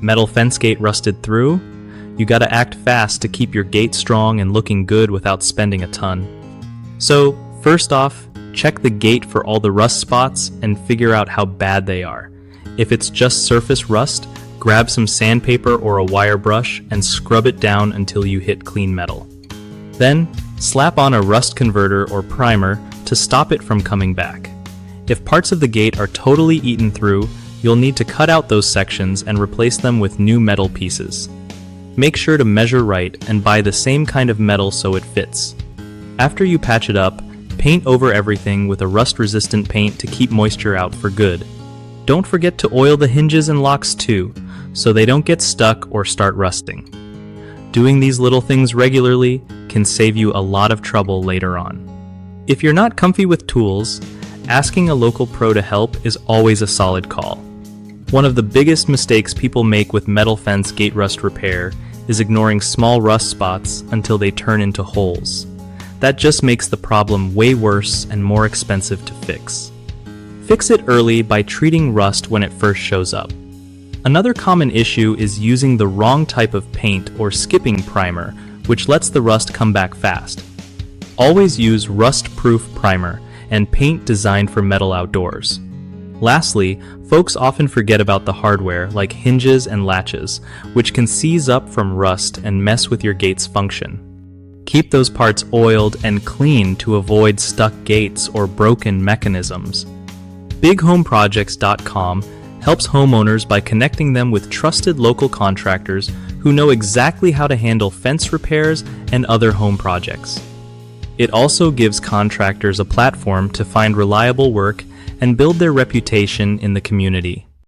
Metal fence gate rusted through? You gotta act fast to keep your gate strong and looking good without spending a ton. So, first off, check the gate for all the rust spots and figure out how bad they are. If it's just surface rust, grab some sandpaper or a wire brush and scrub it down until you hit clean metal. Then, slap on a rust converter or primer to stop it from coming back. If parts of the gate are totally eaten through, you'll need to cut out those sections and replace them with new metal pieces. Make sure to measure right and buy the same kind of metal so it fits. After you patch it up, paint over everything with a rust-resistant paint to keep moisture out for good. Don't forget to oil the hinges and locks too, so they don't get stuck or start rusting. Doing these little things regularly can save you a lot of trouble later on. If you're not comfy with tools, asking a local pro to help is always a solid call. One of the biggest mistakes people make with metal fence gate rust repair is ignoring small rust spots until they turn into holes. That just makes the problem way worse and more expensive to fix. Fix it early by treating rust when it first shows up. Another common issue is using the wrong type of paint or skipping primer, which lets the rust come back fast. Always use rust-proof primer and paint designed for metal outdoors. Lastly, folks often forget about the hardware like hinges and latches, which can seize up from rust and mess with your gate's function. Keep those parts oiled and clean to avoid stuck gates or broken mechanisms. BigHomeProjects.com helps homeowners by connecting them with trusted local contractors who know exactly how to handle fence repairs and other home projects. It also gives contractors a platform to find reliable work and build their reputation in the community.